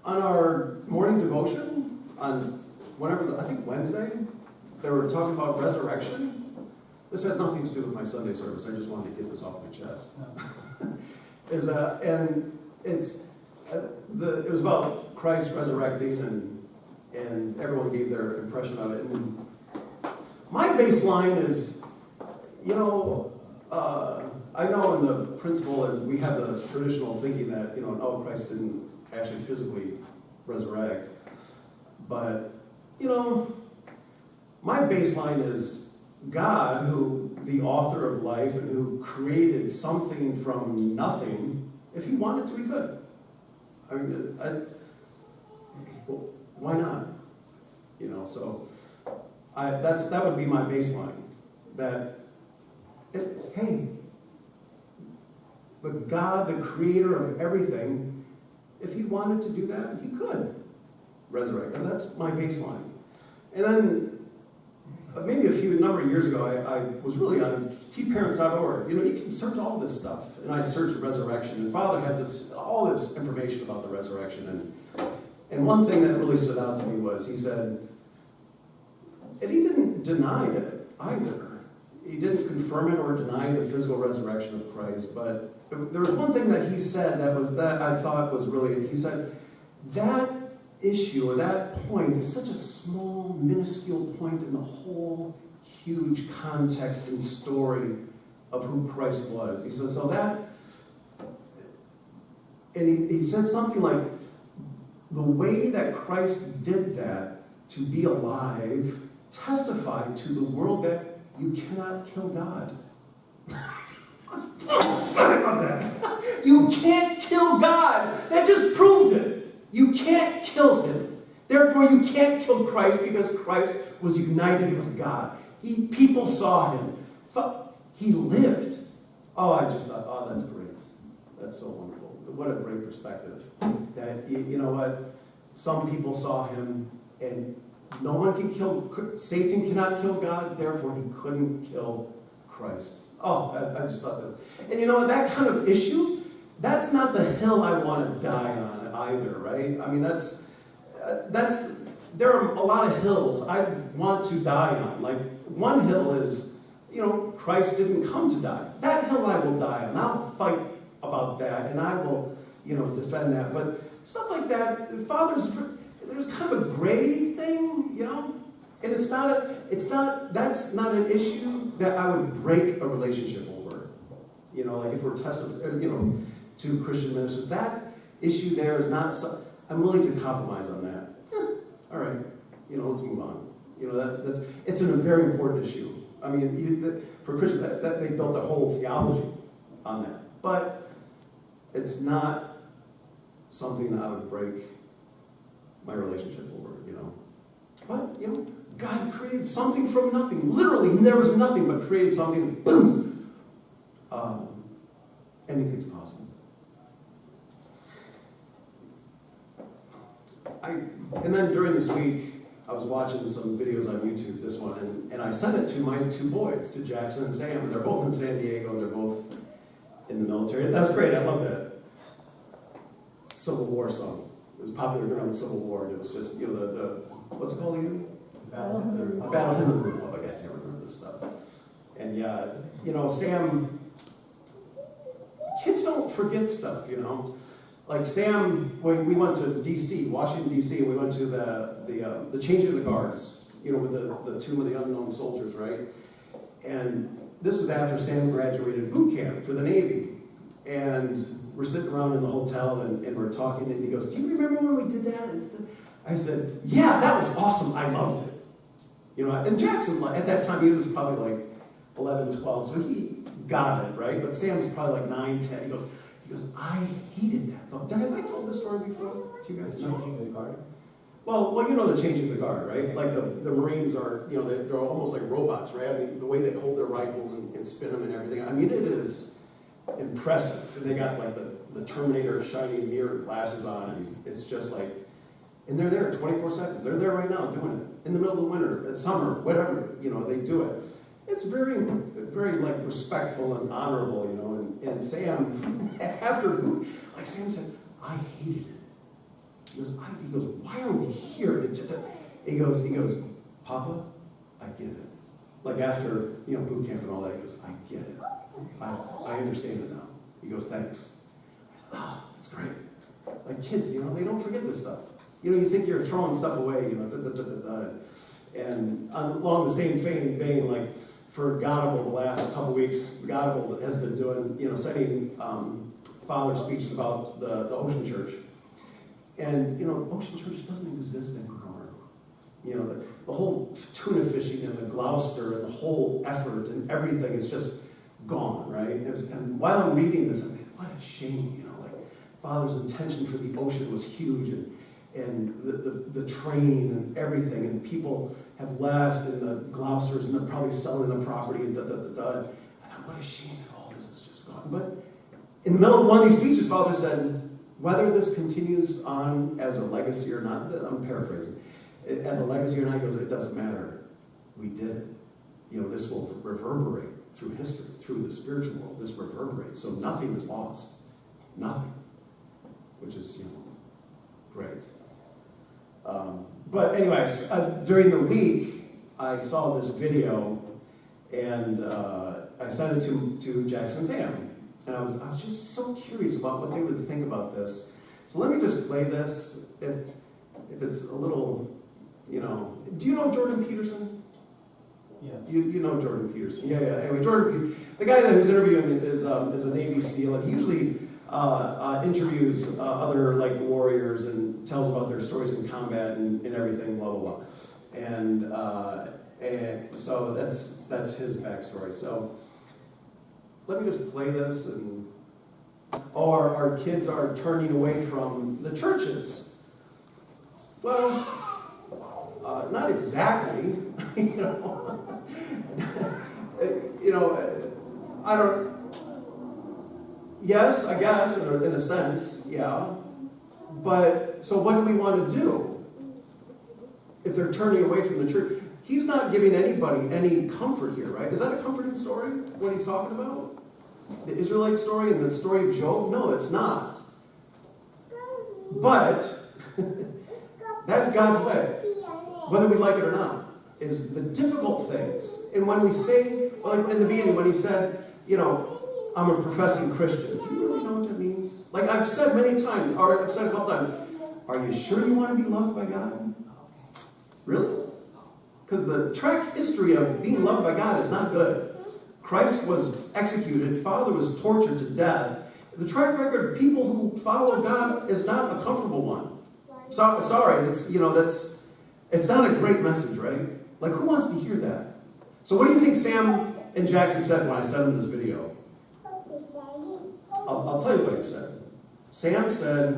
on our morning devotion, on I think Wednesday, they were talking about resurrection. This has nothing to do with my Sunday service. I just wanted to get this off my chest. It was about Christ resurrecting, and everyone gave their impression of it. And my baseline is, I know in the principle, and we have the traditional thinking that, no, Christ didn't actually physically resurrect. But, my baseline is God, who the author of life and who created something from nothing. If he wanted to, he could. I mean, well, why not? So that would be my baseline. Hey, the God, the creator of everything, if he wanted to do that, he could resurrect. And that's my baseline. And then maybe a number of years ago, I was really on tparents.org. You can search all this stuff. And I searched resurrection. And Father has all this information about the resurrection. And one thing that really stood out to me was he said, and he didn't deny it either. He didn't confirm it or deny the physical resurrection of Christ. But there was one thing that he said that I thought was really, he said, that issue or that point is such a small, minuscule point in the whole huge context and story of who Christ was. He says, so that, and he said something like, the way that Christ did that to be alive testified to the world that you cannot kill God. I love that. You can't kill God. That just proved it. You can't kill him. Therefore, you can't kill Christ because Christ was united with God. People saw him. He lived. Oh, I just thought, oh, that's great. That's so wonderful. What a great perspective. That, you know what? Some people saw him, and no one can kill, Satan cannot kill God, therefore he couldn't kill Christ. Oh, I just thought that. And you know what? That kind of issue, that's not the hill I want to die on either, right? I mean, there are a lot of hills I want to die on. Like, one hill is, Christ didn't come to die. That hill I will die on. I'll fight about that, and I will, defend that. But stuff like that, there's kind of a gray thing, and that's not an issue that I would break a relationship over. Like if we're testing, to Christian ministers, that issue there is not, I'm willing to compromise on that. All right, let's move on. It's a very important issue. I mean, for Christians, that they built their whole theology on that. But it's not something that I would break my relationship over, But, God created something from nothing. Literally, there was nothing, but created something, boom! Anything's possible. And then during this week, I was watching some videos on YouTube, this one, and I sent it to my two boys, to Jackson and Sam, and they're both in San Diego, and they're both in the military. That's great, I love that. Civil War song. It was popular during the Civil War, and it was just, the what's it called again? The Battle Hymn of the Republic. I can't remember this stuff. And yeah, Sam, kids don't forget stuff, Like Sam, when we went to D.C., Washington, D.C., we went to the changing of the guards, with the Tomb of the Unknown Soldiers, right? And this is after Sam graduated boot camp for the Navy. And we're sitting around in the hotel, and we're talking, and he goes, do you remember when we did that? I said, yeah, that was awesome. I loved it. And Jackson, at that time, he was probably like 11, 12, so he got it, right? But Sam's probably like 9, 10. He goes, I hated that. Have I told this story before to you guys? Changing the guard? Well, the changing the guard, right? Like the Marines are, they're almost like robots, right? I mean, the way they hold their rifles and spin them and everything. I mean, it is impressive. And they got like the Terminator shiny mirror glasses on, and it's just like, and they're there 24/7. They're there right now doing it in the middle of the winter, summer, whatever. They do it. It's very, very like respectful and honorable, And Sam, after, like Sam said, I hated it. He goes, why are we here? He goes, Papa, I get it. Like after, boot camp and all that, he goes, I get it. I understand it now. He goes, thanks. I said, oh, that's great. Like kids, they don't forget this stuff. You think you're throwing stuff away, And along the same vein, like for Godable the last couple weeks, Godable has been doing, sending father speeches about the Ocean Church. And, Ocean Church doesn't exist anymore. The whole tuna fishing and the Gloucester and the whole effort and everything is just gone, right? And while I'm reading this, I'm thinking, what a shame, Father's intention for the ocean was huge, and the training and everything, and people have left, and the Gloucesters, and they're probably selling the property, and I thought, what a shame that all this is just gone. But in the middle of one of these speeches, Father said, whether this continues on as a legacy or not, I'm paraphrasing, as a legacy or not, he goes, it doesn't matter. We did it. This will reverberate through history, through the spiritual world. This reverberates. So nothing is lost. Nothing. Which is, great. But anyways, during the week, I saw this video, and I sent it to Jackson and Sam. And I was just so curious about what they would think about this. So let me just play this. If it's a little, do you know Jordan Peterson? Yeah. You know Jordan Peterson. Yeah. Anyway, Jordan, the guy who's interviewing is a Navy SEAL, and he usually interviews other warriors and tells about their stories in combat and everything, blah blah blah. And so that's his backstory. So let me just play this. And our kids are turning away from the churches. Well, not exactly. I don't. Yes, I guess, in a sense, yeah. But, so what do we want to do if they're turning away from the church? He's not giving anybody any comfort here, right? Is that a comforting story, what he's talking about? The Israelite story and the story of Job? No, it's not. But, that's God's way, whether we like it or not, is the difficult things. And when we say, like in the beginning, when he said, I'm a professing Christian. Do you really know what that means? Like I've said many times, or I've said a couple times, are you sure you want to be loved by God? Really? Because the track history of being loved by God is not good. Christ was executed. Father was tortured to death. The track record of people who follow God is not a comfortable one. Sorry, it's not a great message, right? Like who wants to hear that? So what do you think Sam and Jackson said when I sent them this video? I'll tell you what he said. Sam said,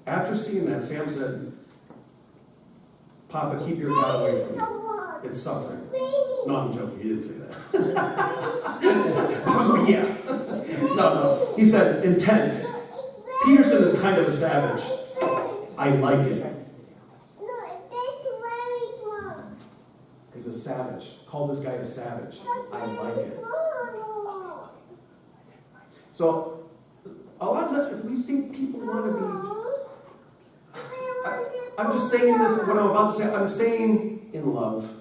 after seeing that, Sam said, Papa, keep your God away from me. It's suffering. No, I'm joking. He didn't say that. Oh, yeah. No. He said, intense. Peterson is kind of a savage. I like it. He's a savage. Call this guy a savage. I like it. So, a lot of times we think people want to be... I'm just saying this, what I'm about to say, I'm saying in love.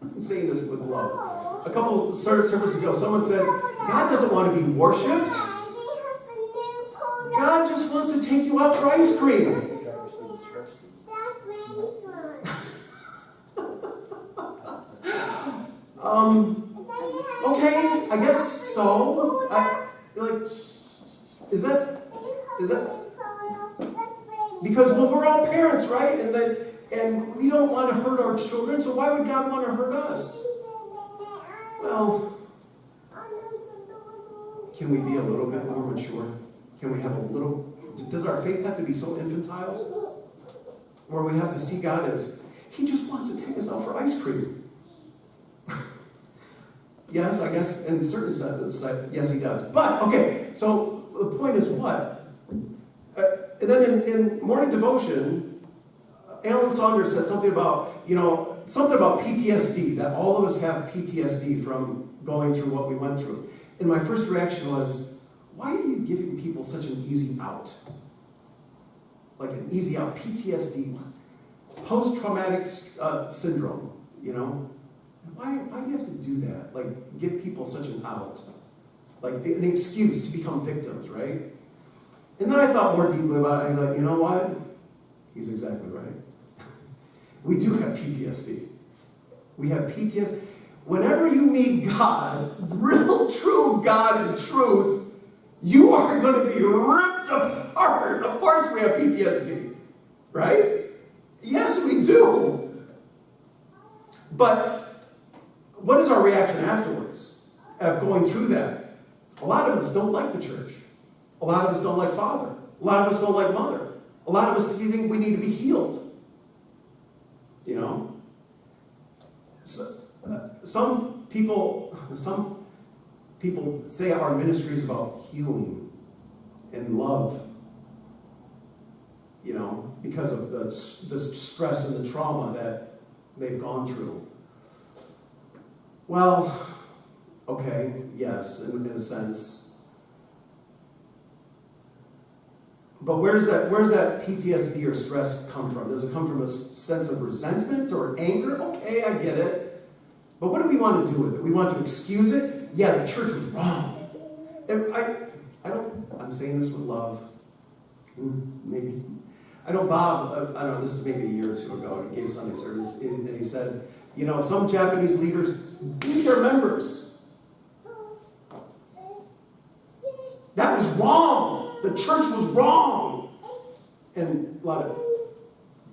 I'm saying this with love. A couple of services ago, someone said, God doesn't want to be worshipped. God just wants to take you out for ice cream. Okay, I guess so. Is that because we're all parents, right? And we don't want to hurt our children, so why would God want to hurt us? Well, can we be a little bit more mature? Can we have a little? Does our faith have to be so infantile, where we have to see God as He just wants to take us out for ice cream? Yes, I guess in certain senses, yes, He does. But, okay, so the point is what? And then in morning devotion, Alan Saunders said something about, something about PTSD, that all of us have PTSD from going through what we went through. And my first reaction was, why are you giving people such an easy out? Like an easy out, PTSD, post-traumatic syndrome, you know? Why do you have to do that? Like, give people such an out? Like, an excuse to become victims, right? And then I thought more deeply about it. I thought, you know what? He's exactly right. We do have PTSD. We have PTSD. Whenever you meet God, real, true God and truth, you are going to be ripped apart. Of course we have PTSD, right? Yes, we do. But what is our reaction afterwards of going through that? A lot of us don't like the church. A lot of us don't like Father. A lot of us don't like Mother. A lot of us think we need to be healed. You know? So, some people say our ministry is about healing and love, you know, because of the stress and the trauma that they've gone through. Well, okay, yes, in a sense. But where does that PTSD or stress come from? Does it come from a sense of resentment or anger? Okay, I get it. But what do we want to do with it? We want to excuse it? Yeah, the church was wrong. And I'm saying this with love. Maybe. I know Bob, I don't know, this is maybe a year or two ago, he gave Sunday service, and he said, you know, some Japanese leaders beat their members. That was wrong. The church was wrong. And a lot of,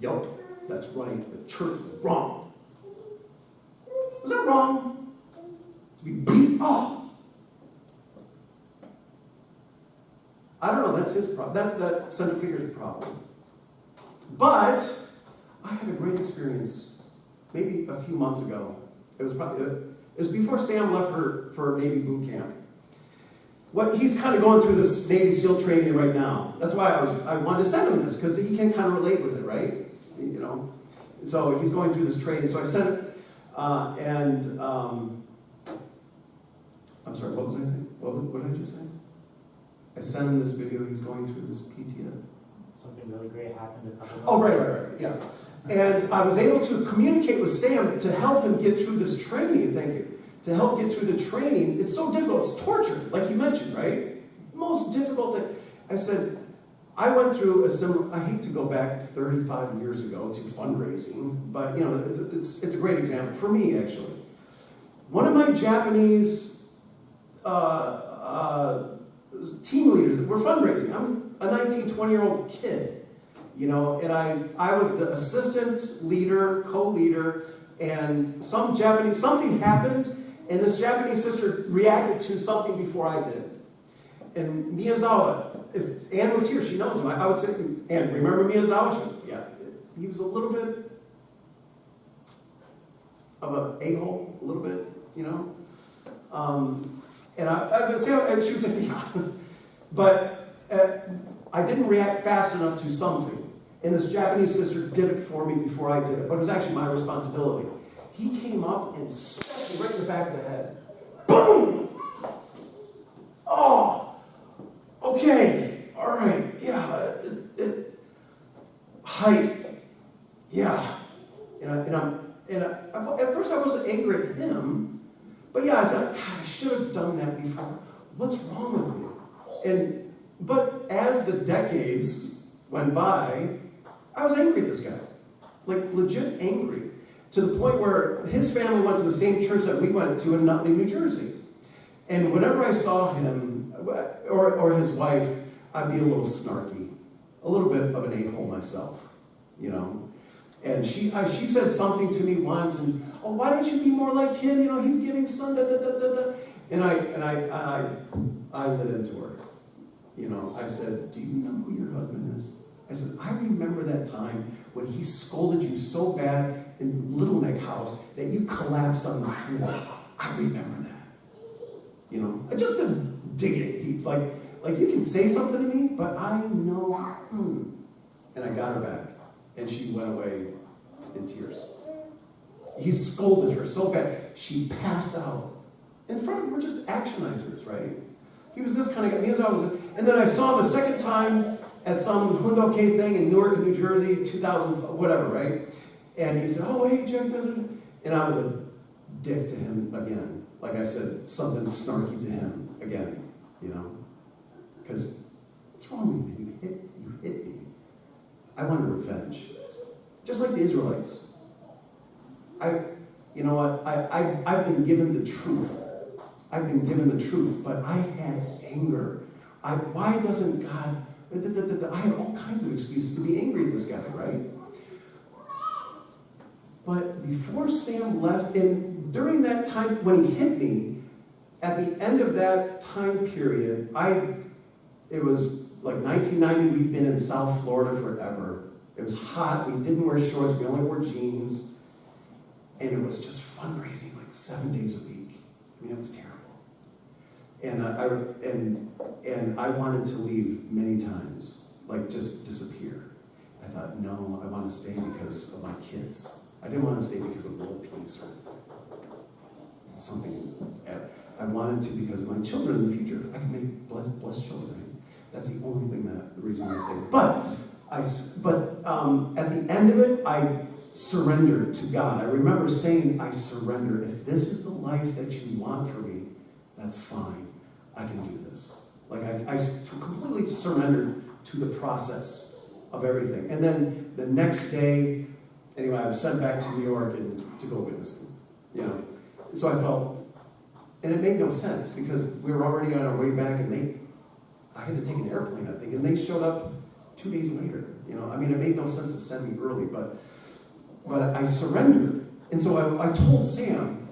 yup, that's right, the church was wrong. Was that wrong? To be beat up? I don't know, that's his problem. That's that central figure's problem. But I had a great experience maybe a few months ago. It was before Sam left for Navy boot camp. He's kind of going through this Navy SEAL training right now. That's why I wanted to send him this, because he can kind of relate with it, right? You know? So he's going through this training. So I sent it, I'm sorry, what was I thinking? What did I just say? I sent him this video. He's going through this PTSD. Something really great happened a couple Oh, right, yeah. And I was able to communicate with Sam to help him get through this training, thank you. To help get through the training. It's so difficult, it's torture, like you mentioned, right? Most difficult thing. I said, I went through a similar, I hate to go back 35 years ago to fundraising, but you know, it's a great example, for me actually. One of my Japanese team leaders that were fundraising, I'm a 19, 20-year-old kid, you know, and I was the assistant leader, co-leader, and something happened, and this Japanese sister reacted to something before I did. And Miyazawa, if Ann was here, she knows him. I would say, Ann, remember Miyazawa? Yeah. He was a little bit of an a-hole, a little bit, you know. And I would say, and she was like, yeah. But I didn't react fast enough to something. And this Japanese sister did it for me before I did it. But it was actually my responsibility. He came up and smacked me right in the back of the head. Boom! Oh! Okay. All right. Yeah. Height. Yeah. And at first I wasn't angry at him. But yeah, I thought, God, I should have done that before. What's wrong with me? But as the decades went by, I was angry at this guy. Like, legit angry. To the point where his family went to the same church that we went to in Nutley, New Jersey. And whenever I saw him, or his wife, I'd be a little snarky. A little bit of an a-hole myself, you know. And she said something to me once, and, oh, why don't you be more like him? You know, he's giving son, da, da, da, da, da. And I lit into her. You know, I said, do you know who your husband is? I said, I remember that time when he scolded you so bad in Little Neck House that you collapsed on the floor. I remember that. You know, just to dig it deep. Like you can say something to me, but I know. And I got her back. And she went away in tears. He scolded her so bad. She passed out. In front of him, we're just actionizers, right? He was this kind of guy. And then I saw him a second time at some Hundo K thing in Newark, New Jersey, 2000, whatever, right? And he said, oh, hey, Jack. And I was a dick to him again. Like I said, something snarky to him again, you know? Because what's wrong with me? You hit me. I wanted revenge. Just like the Israelites. You know what? I've been given the truth. I've been given the truth, but I had anger. Why doesn't God... I had all kinds of excuses to be angry at this guy, right? But before Sam left, and during that time when he hit me, at the end of that time period, it was like 1990, we'd been in South Florida forever. It was hot, we didn't wear shorts, we only wore jeans. And it was just fundraising like 7 days a week. I mean, it was terrible. And I wanted to leave many times, like just disappear. I thought, no, I want to stay because of my kids. I didn't want to stay because of world peace or something. I wanted to because of my children in the future. I can make blessed children. Right? That's the only thing the reason I stayed. But at the end of it, I surrendered to God. I remember saying, I surrender. If this is the life that you want for me, that's fine. I can do this. Like I completely surrendered to the process of everything. And then the next day, anyway, I was sent back to New York and to go witnessing. You know, so I felt, and it made no sense because we were already on our way back, and I had to take an airplane, I think, and they showed up 2 days later. You know, I mean, it made no sense to send me early, but I surrendered. And so I told Sam,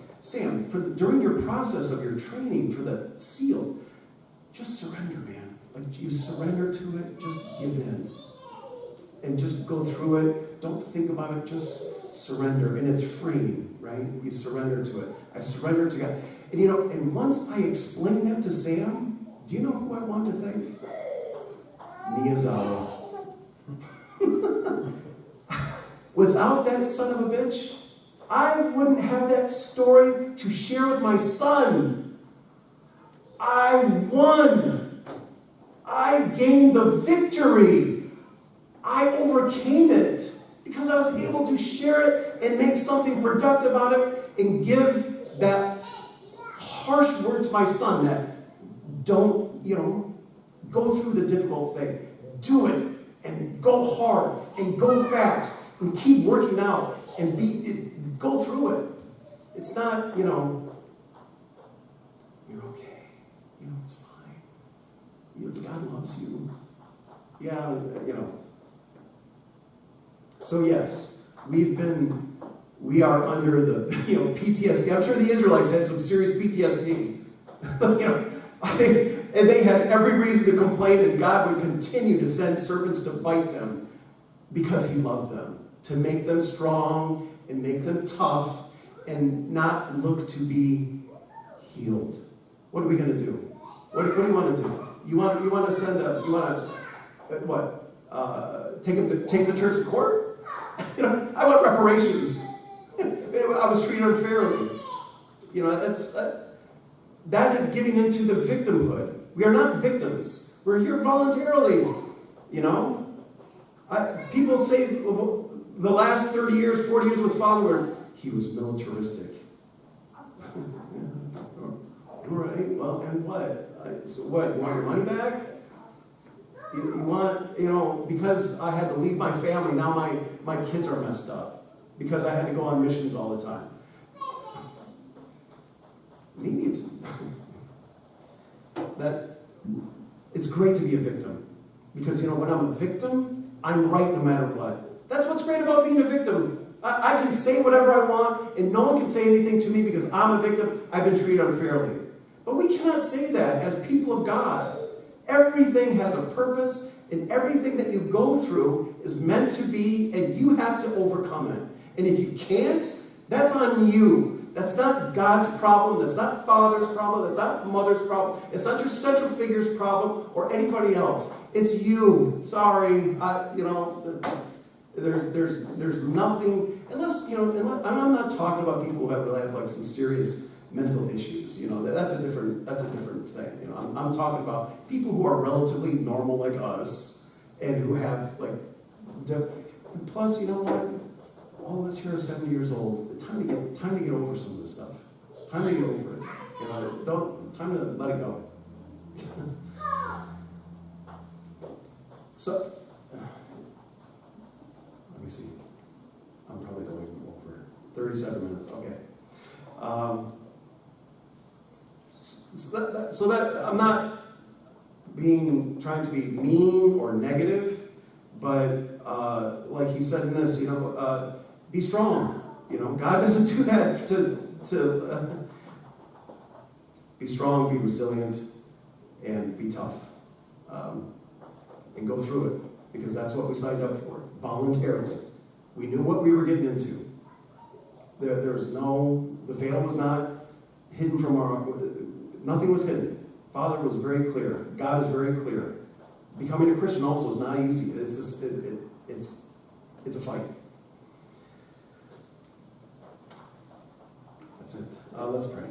during your process of your training for the SEAL, just surrender, man. Like you surrender to it, just give in. And just go through it. Don't think about it, just surrender. And it's freeing, right? You surrender to it. I surrender to God. And you know, and once I explained that to Sam, do you know who I wanted to thank? Miyazawa. Without that son of a bitch, I wouldn't have that story to share with my son. I won. I gained the victory. I overcame it because I was able to share it and make something productive out of it and give that harsh word to my son that don't, go through the difficult thing. Do it and go hard and go fast and keep working out and go through it. It's not, you're okay. It's fine. God loves you. Yeah, So yes, we are under the, PTSD. I'm sure the Israelites had some serious PTSD. I think, and they had every reason to complain that God would continue to send serpents to bite them because he loved them, to make them strong and make them tough and not look to be healed. What are we going to do? What do you want to do? You want to take the church to court? I want reparations. I was treated unfairly. That is giving into the victimhood. We are not victims. We're here voluntarily. People say the last 30 years, 40 years with Father, he was militaristic. All right, well, and what? So what, you want your money back? You want, because I had to leave my family, now my kids are messed up. Because I had to go on missions all the time. Maybe it's great to be a victim. Because, when I'm a victim, I'm right no matter what. That's what's great about being a victim. I can say whatever I want, and no one can say anything to me because I'm a victim. I've been treated unfairly. But we cannot say that as people of God. Everything has a purpose, and everything that you go through is meant to be, and you have to overcome it. And if you can't, that's on you. That's not God's problem. That's not Father's problem. That's not Mother's problem. It's not your central figure's problem or anybody else. It's you. Sorry. There's nothing. unless, I'm not talking about people who have like some serious mental issues, that's a different thing, I'm talking about people who are relatively normal like us, and who have like, plus, you know what, all of us here are 70 years old, it's time to get over some of this stuff, time to get over it, time to let it go. So, let me see. I'm probably going over 37 minutes. Okay. So that I'm not trying to be mean or negative, but like he said in this, be strong. God doesn't do that to be strong, be resilient, and be tough. And go through it, because that's what we signed up for, voluntarily. We knew what we were getting into. The veil was not hidden from nothing was hidden. Father was very clear. God is very clear. Becoming a Christian also is not easy. It's a fight. That's it. Let's pray.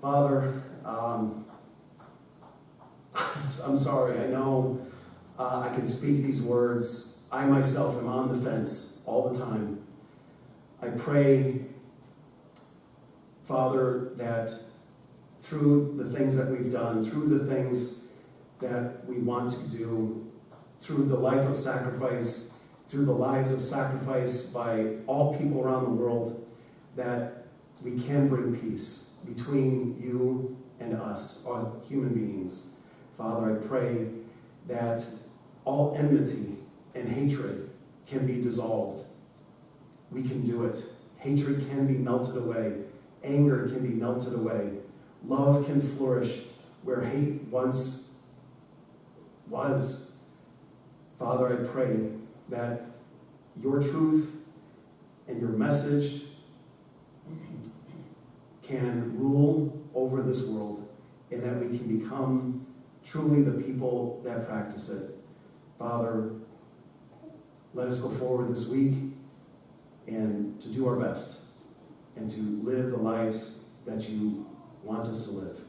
Father, I'm sorry. I know I can speak these words. I myself am on the fence all the time. I pray, Father, that through the things that we've done, through the things that we want to do, through the life of sacrifice, through the lives of sacrifice by all people around the world, that we can bring peace between you and us, all human beings. Father, I pray that all enmity and hatred can be dissolved. We can do it. Hatred can be melted away. Anger can be melted away. Love can flourish where hate once was. Father, I pray that your truth and your message can rule over this world, and that we can become truly the people that practice it. Father, let us go forward this week and to do our best and to live the lives that you want us to live.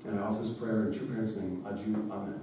And I offer this prayer in true parents' name. Adieu. Amen.